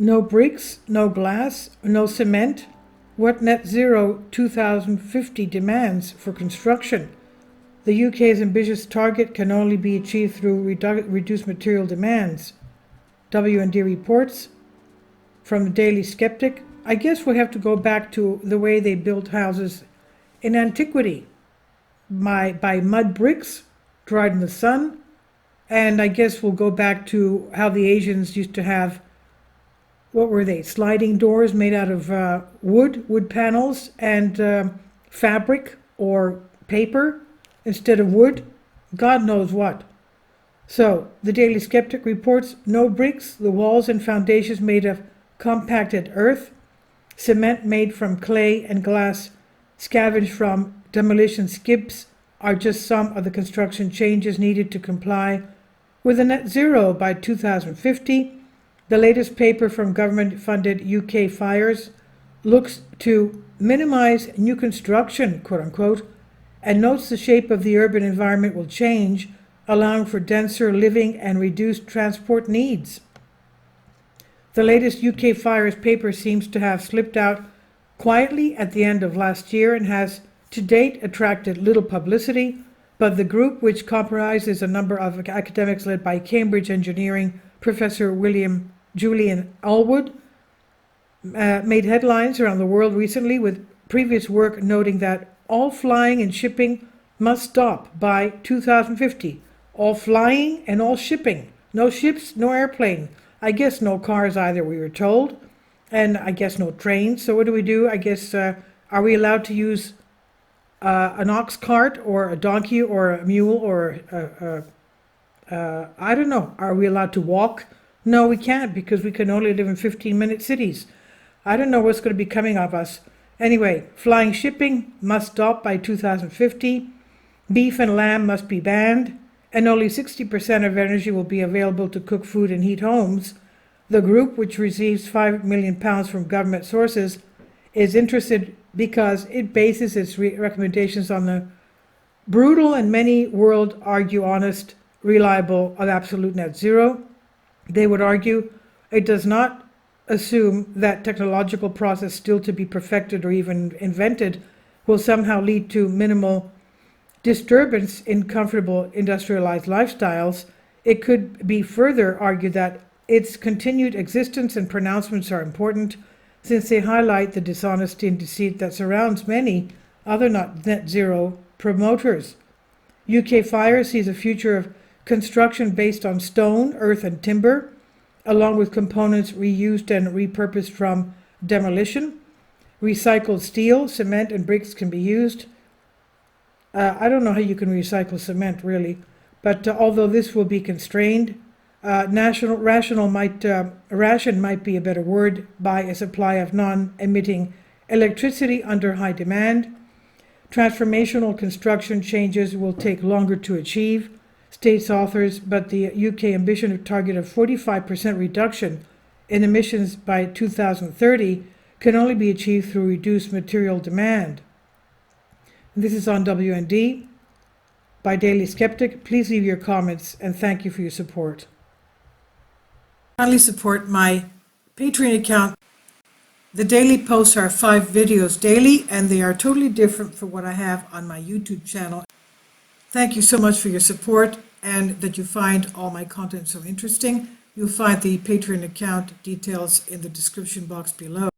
no bricks, no glass, no cement. What net zero 2050 demands for construction? The UK's ambitious target can only be achieved through reduced material demands. W&D reports from the Daily Skeptic. I guess we have to go back to the way they built houses in antiquity, by mud bricks dried in the sun. And I guess we'll go back to how the Asians used to have, what were they, sliding doors made out of wood panels and fabric or paper instead of wood. God knows what. So, the Daily Skeptic reports no bricks, the walls and foundations made of compacted earth, cement made from clay and glass scavenged from demolition skips are just some of the construction changes needed to comply with a net zero by 2050. The latest paper from government-funded UK Fires looks to minimize new construction, quote-unquote, and notes the shape of the urban environment will change, allowing for denser living and reduced transport needs. The latest UK Fires paper seems to have slipped out quietly at the end of last year and has to date attracted little publicity, but the group, which comprises a number of academics led by Cambridge engineering professor Julian Allwood, made headlines around the world recently with previous work noting that all flying and shipping must stop by 2050. All flying and all shipping. No ships, no airplane. I guess no cars either, we were told. And I guess no trains. So what do? I guess, are we allowed to use an ox cart or a donkey or a mule or I don't know. Are we allowed to walk? No, we can't, because we can only live in 15-minute cities. I don't know what's going to be coming of us. Anyway, flying shipping must stop by 2050. Beef and lamb must be banned. And only 60% of energy will be available to cook food and heat homes. The group, which receives £5 million from government sources, is interested because it bases its recommendations on the brutal and many world argue honest, reliable, of absolute net zero. They would argue it does not assume that technological process still to be perfected or even invented will somehow lead to minimal disturbance in comfortable industrialized lifestyles. It could be further argued that its continued existence and pronouncements are important, since they highlight the dishonesty and deceit that surrounds many other not net zero promoters. UK Fire sees a future of construction based on stone, earth, and timber, along with components reused and repurposed from demolition. Recycled steel, cement, and bricks can be used. I don't know how you can recycle cement, really, but although this will be constrained, ration might be a better word, by a supply of non-emitting electricity under high demand. Transformational construction changes will take longer to achieve, states authors, but the UK ambition target of 45% reduction in emissions by 2030 can only be achieved through reduced material demand. This is on W&D by Daily Skeptic. Please leave your comments and thank you for your support. Kindly support my Patreon account. The daily posts are 5 videos daily, and they are totally different from what I have on my YouTube channel. Thank you so much for your support and that you find all my content so interesting. You'll find the Patreon account details in the description box below.